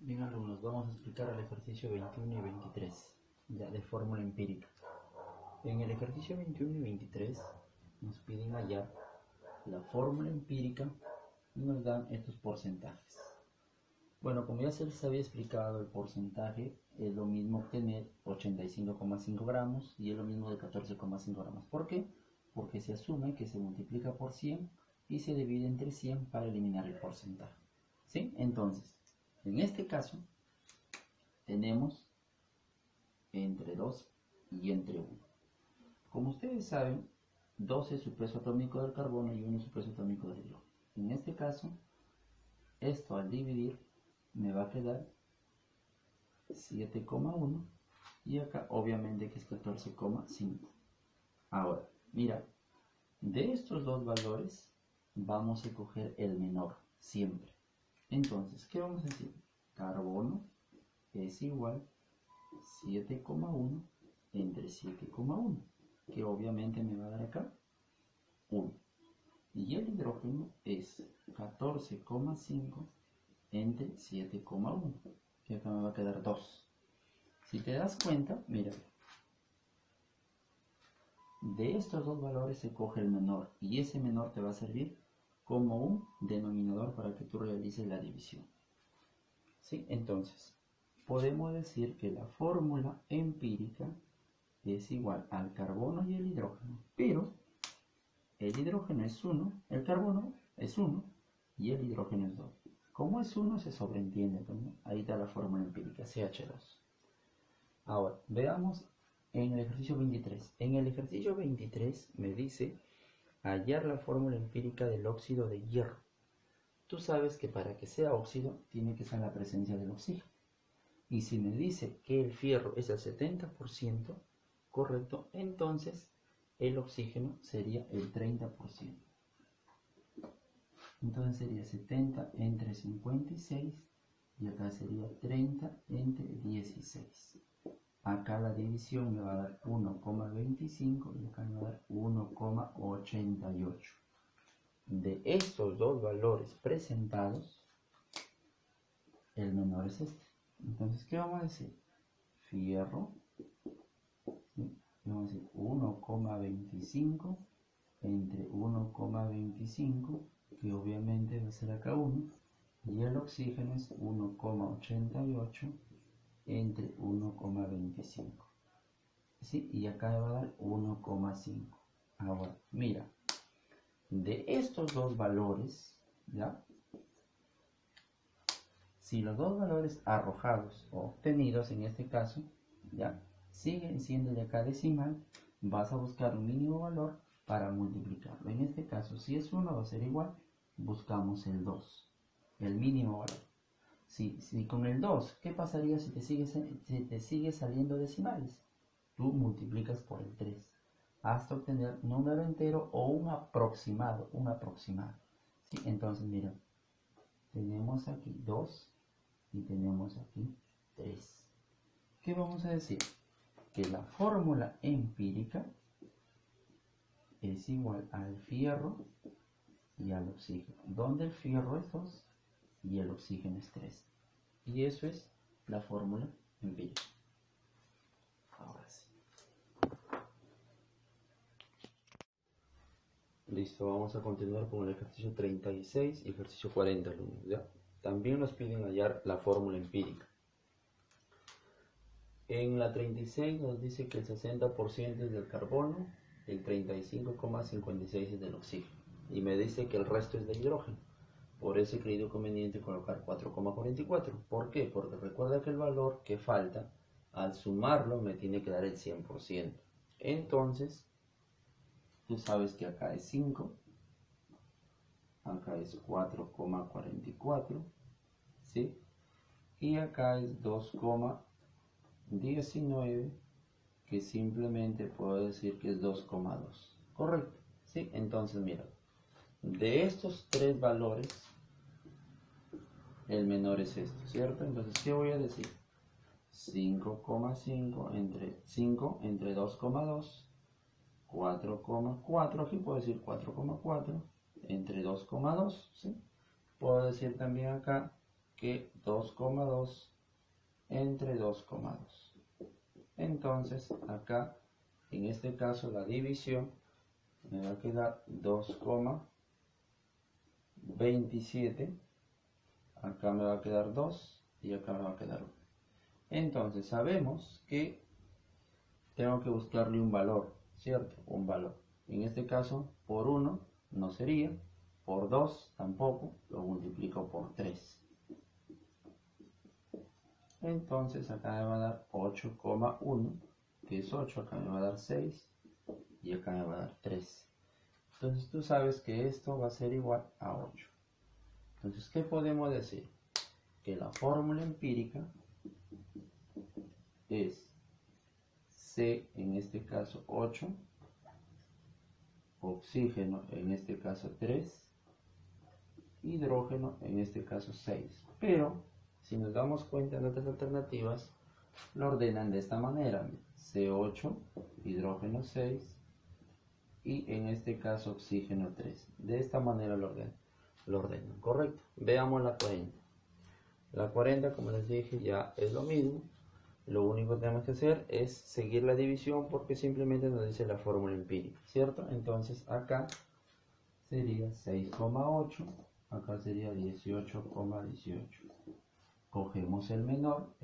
Bien, alumnos, vamos a explicar el ejercicio 21 y 23, ya de fórmula empírica. En el ejercicio 21 y 23 nos piden hallar la fórmula empírica y nos dan estos porcentajes. Bueno, como ya se les había explicado, el porcentaje es lo mismo obtener 85,5 gramos y es lo mismo de 14,5 gramos. ¿Por qué? Porque se asume que se multiplica por 100 y se divide entre 100 para eliminar el porcentaje. ¿Sí? Entonces, en este caso, tenemos entre 2 y entre 1. Como ustedes saben, 2 es su peso atómico del carbono y 1 es su peso atómico del hidrógeno. En este caso, esto al dividir me va a quedar 7,1 y acá obviamente que es 14,5. Ahora, mira, de estos dos valores vamos a coger el menor siempre. Entonces, ¿qué vamos a decir? Carbono es igual 7,1 entre 7,1, que obviamente me va a dar acá 1. Y el hidrógeno es 14,5 entre 7,1, que acá me va a quedar 2. Si te das cuenta, mira, de estos dos valores se coge el menor, y ese menor te va a servir como un denominador para que tú realices la división. ¿Sí? Entonces, podemos decir que la fórmula empírica es igual al carbono y el hidrógeno, pero el hidrógeno es 1, el carbono es 1 y el hidrógeno es 2. Como es 1 se sobreentiende, ¿no? Ahí está la fórmula empírica, CH2. Ahora, veamos en el ejercicio 23. En el ejercicio 23 me dice hallar la fórmula empírica del óxido de hierro. Tú sabes que para que sea óxido tiene que ser la presencia del oxígeno. Y si me dice que el fierro es el 70%, correcto, entonces el oxígeno sería el 30%. Entonces sería 70 entre 56 y acá sería 30 entre 16. Acá la división me va a dar 1,25 y acá me va a dar 1,88. De estos dos valores presentados, el menor es este. Entonces, ¿qué vamos a decir? Fierro, vamos a decir 1,25 entre 1,25, que obviamente va a ser acá 1, y el oxígeno es 1,88 entre 1,25. ¿Sí? Y acá me va a dar 1,5. Ahora, mira, de estos dos valores, ¿ya? Si los dos valores arrojados o obtenidos en este caso, ¿ya? Siguen siendo de acá decimal, vas a buscar un mínimo valor para multiplicarlo. En este caso, si es 1 va a ser igual, buscamos el 2, el mínimo valor. Si con el 2, ¿qué pasaría si te sigue saliendo decimales? Tú multiplicas por el 3 hasta obtener un número entero o un aproximado, ¿sí? Entonces, mira, tenemos aquí 2 y tenemos aquí 3. ¿Qué vamos a decir? Que la fórmula empírica es igual al fierro y al oxígeno, donde el fierro es 2 y el oxígeno es 3. Y eso es la fórmula empírica. Ahora sí. Listo, vamos a continuar con el ejercicio 36 y ejercicio 40, alumnos, ¿ya? También nos piden hallar la fórmula empírica. En la 36 nos dice que el 60% es del carbono, el 35,56 es del oxígeno. Y me dice que el resto es del hidrógeno. Por eso he creído conveniente colocar 4,44. ¿Por qué? Porque recuerda que el valor que falta, al sumarlo, me tiene que dar el 100%. Entonces, tú sabes que acá es 5, acá es 4,44, ¿sí? Y acá es 2,19, que simplemente puedo decir que es 2,2. ¿Correcto? ¿Sí? Entonces, mira, de estos tres valores, el menor es esto, ¿cierto? Entonces, ¿qué voy a decir? 5,5 entre 5 entre 2,2, 4,4, aquí puedo decir 4,4 entre 2,2, ¿sí? Puedo decir también acá que 2,2 entre 2,2. Entonces acá, en este caso, la división me va a quedar 2,27. Acá me va a quedar 2 y acá me va a quedar 1. Entonces sabemos que tengo que buscarle un valor, ¿cierto? Un valor. En este caso, por 1 no sería, por 2 tampoco, lo multiplico por 3. Entonces acá me va a dar 8,1, que es 8, acá me va a dar 6 y acá me va a dar 3. Entonces tú sabes que esto va a ser igual a 8. Entonces, ¿qué podemos decir? Que la fórmula empírica es C, en este caso 8, oxígeno, en este caso 3, hidrógeno, en este caso 6. Pero, si nos damos cuenta en otras alternativas, lo ordenan de esta manera: C8, hidrógeno 6, y en este caso oxígeno 3. De esta manera lo ordenan, ¿correcto? Veamos la 40. La 40, como les dije, ya es lo mismo. Lo único que tenemos que hacer es seguir la división porque simplemente nos dice la fórmula empírica, ¿cierto? Entonces acá sería 6,8, acá sería 18,18. Cogemos el menor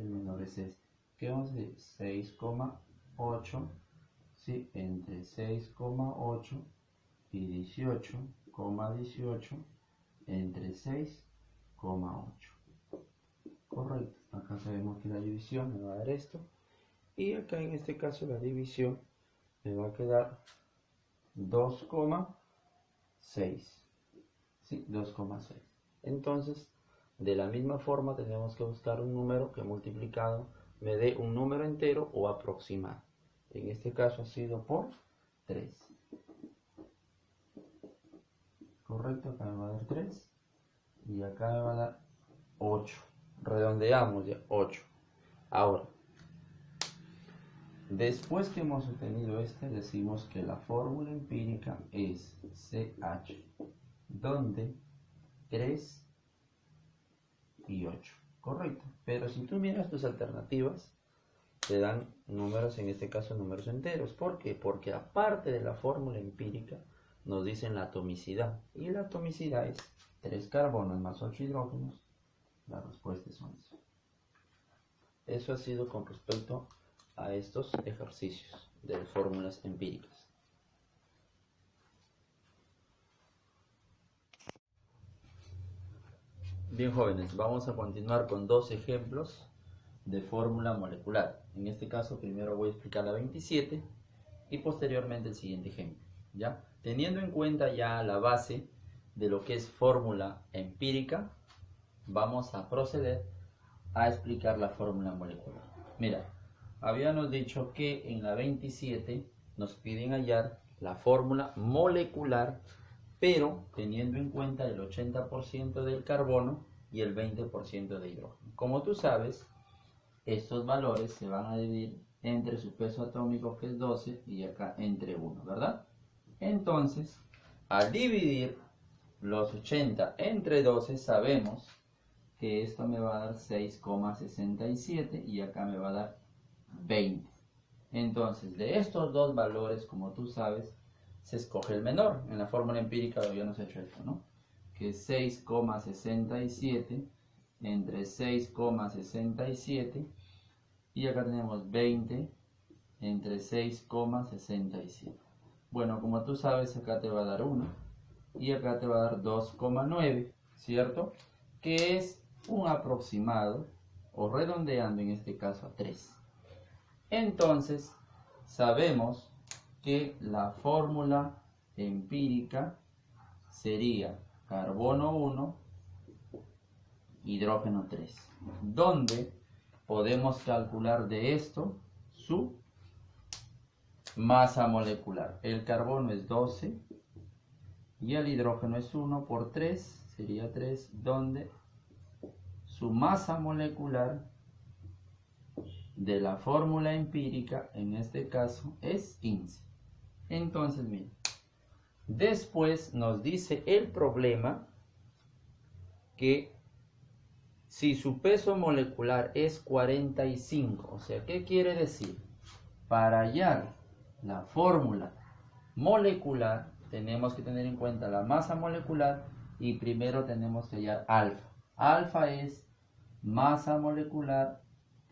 es este. ¿Qué vamos a decir? 6,8, ¿sí? Entre 6,8 y 18,18 entre 6,8. Correcto, acá sabemos que la división me va a dar esto, y acá en este caso la división me va a quedar 2,6, ¿sí? 2,6. Entonces, de la misma forma tenemos que buscar un número que multiplicado me dé un número entero o aproximado. En este caso ha sido por 3. Correcto, acá me va a dar 3 y acá me va a dar 8. Redondeamos ya, 8. Ahora, después que hemos obtenido decimos que la fórmula empírica es CH, donde 3 y 8. Correcto. Pero si tú miras tus alternativas, te dan números, en este caso números enteros. ¿Por qué? Porque aparte de la fórmula empírica, nos dicen la atomicidad. Y la atomicidad es 3 carbonos más 8 hidrógenos. La respuesta es 11. Eso ha sido con respecto a estos ejercicios de fórmulas empíricas. Bien, jóvenes, vamos a continuar con dos ejemplos de fórmula molecular. En este caso, primero voy a explicar la 27 y posteriormente el siguiente ejemplo, ¿ya? Teniendo en cuenta ya la base de lo que es fórmula empírica, vamos a proceder a explicar la fórmula molecular. Mira, habíamos dicho que en la 27 nos piden hallar la fórmula molecular, pero teniendo en cuenta el 80% del carbono y el 20% de hidrógeno. Como tú sabes, estos valores se van a dividir entre su peso atómico, que es 12, y acá entre 1, ¿verdad? Entonces, al dividir los 80 entre 12, sabemos que esto me va a dar 6,67 y acá me va a dar 20. Entonces, de estos dos valores, como tú sabes, se escoge el menor. En la fórmula empírica habíamos hecho esto, ¿no? Que es 6,67 entre 6,67 y acá tenemos 20 entre 6,67. Bueno, como tú sabes, acá te va a dar 1 y acá te va a dar 2,9, ¿cierto? Que es un aproximado, o redondeando en este caso a 3. Entonces, sabemos que la fórmula empírica sería carbono 1, hidrógeno 3, donde podemos calcular de esto su masa molecular. El carbono es 12 y el hidrógeno es 1 por 3, sería 3, donde su masa molecular de la fórmula empírica, en este caso, es 15. Entonces, miren, después nos dice el problema que si su peso molecular es 45, o sea, ¿qué quiere decir? Para hallar la fórmula molecular, tenemos que tener en cuenta la masa molecular y primero tenemos que hallar alfa. Alfa es masa molecular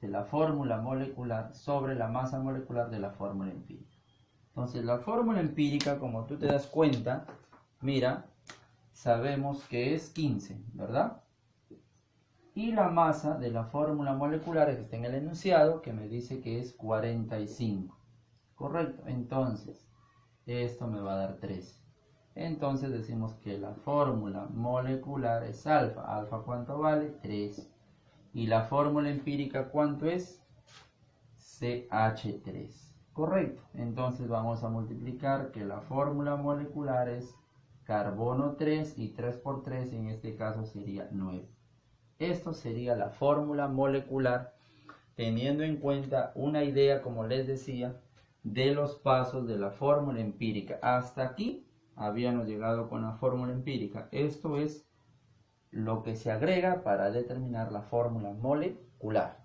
de la fórmula molecular sobre la masa molecular de la fórmula empírica. Entonces, la fórmula empírica, como tú te das cuenta, mira, sabemos que es 15, ¿verdad? Y la masa de la fórmula molecular que está en el enunciado, que me dice que es 45. Correcto, entonces esto me va a dar 3. Entonces decimos que la fórmula molecular es alfa. ¿Alfa cuánto vale? 3. ¿Y la fórmula empírica cuánto es? CH3. Correcto, entonces vamos a multiplicar que la fórmula molecular es carbono 3 y 3 por 3 en este caso sería 9. Esto sería la fórmula molecular, teniendo en cuenta una idea, como les decía, de los pasos de la fórmula empírica. Hasta aquí habíamos llegado con la fórmula empírica. Esto es lo que se agrega para determinar la fórmula molecular.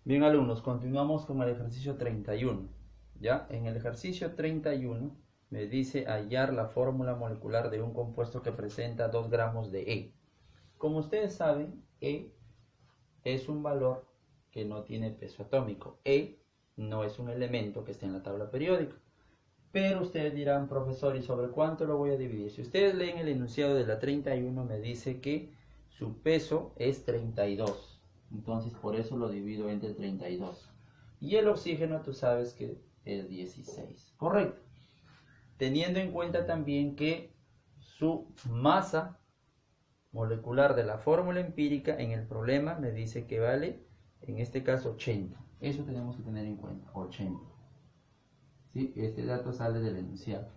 Bien, alumnos, continuamos con el ejercicio 31. ¿Ya? En el ejercicio 31 me dice hallar la fórmula molecular de un compuesto que presenta 2 gramos de E. Como ustedes saben, E es un valor que no tiene peso atómico. E no es un elemento que esté en la tabla periódica. Pero ustedes dirán, profesor, ¿y sobre cuánto lo voy a dividir? Si ustedes leen el enunciado de la 31, me dice que su peso es 32. Entonces, por eso lo divido entre 32. Y el oxígeno, tú sabes que es 16. Correcto. Teniendo en cuenta también que su masa molecular de la fórmula empírica en el problema me dice que vale, en este caso, 80. Eso tenemos que tener en cuenta, 80. ¿Sí? Este dato sale del enunciado.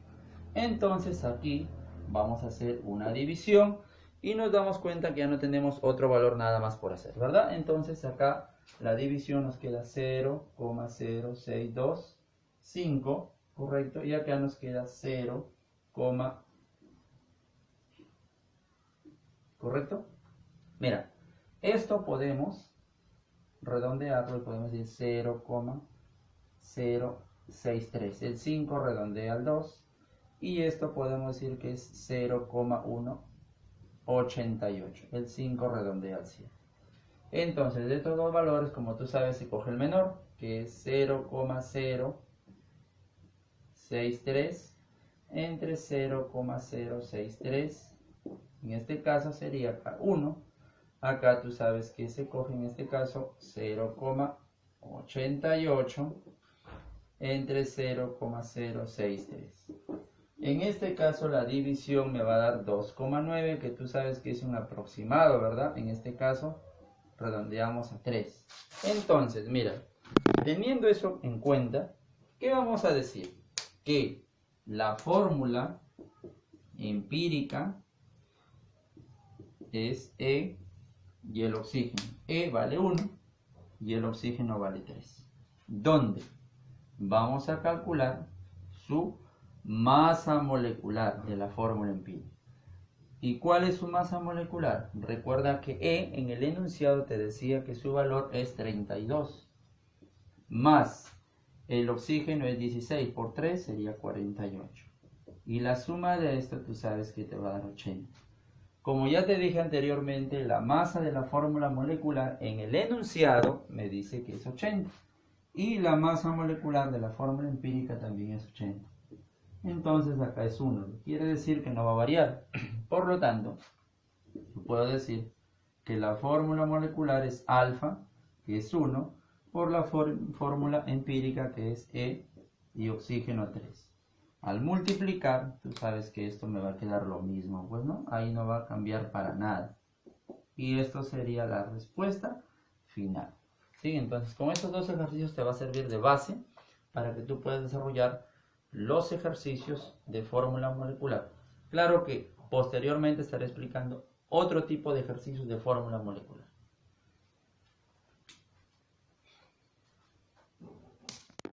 Entonces aquí vamos a hacer una división y nos damos cuenta que ya no tenemos otro valor nada más por hacer, ¿verdad? Entonces acá la división nos queda 0,0625, correcto, y acá nos queda 0, ¿correcto? Mira, esto podemos redondearlo y podemos decir 0,063. El 5 redondea al 2 y esto podemos decir que es 0,188. El 5 redondea al 100. Entonces, de estos dos valores, como tú sabes, se coge el menor, que es 0,063 entre 0,063. En este caso sería 1. Acá tú sabes que se coge en este caso 0,88 entre 0,063. En este caso la división me va a dar 2,9, que tú sabes que es un aproximado, ¿verdad? En este caso redondeamos a 3. Entonces, mira, teniendo eso en cuenta, ¿qué vamos a decir? Que la fórmula empírica es E y el oxígeno. E vale 1 y el oxígeno vale 3. ¿Dónde? Vamos a calcular su masa molecular de la fórmula empírica. ¿Y cuál es su masa molecular? Recuerda que E en el enunciado te decía que su valor es 32. Más el oxígeno es 16 por 3 sería 48. Y la suma de esto tú sabes que te va a dar 80. Como ya te dije anteriormente, la masa de la fórmula molecular en el enunciado me dice que es 80. Y la masa molecular de la fórmula empírica también es 80. Entonces acá es 1. Quiere decir que no va a variar. Por lo tanto, yo puedo decir que la fórmula molecular es alfa, que es 1, por la fórmula empírica que es E y oxígeno 3. Al multiplicar, tú sabes que esto me va a quedar lo mismo, pues no, ahí no va a cambiar para nada. Y esto sería la respuesta final. ¿Sí? Entonces, con estos dos ejercicios te va a servir de base para que tú puedas desarrollar los ejercicios de fórmula molecular. Claro que posteriormente estaré explicando otro tipo de ejercicios de fórmula molecular.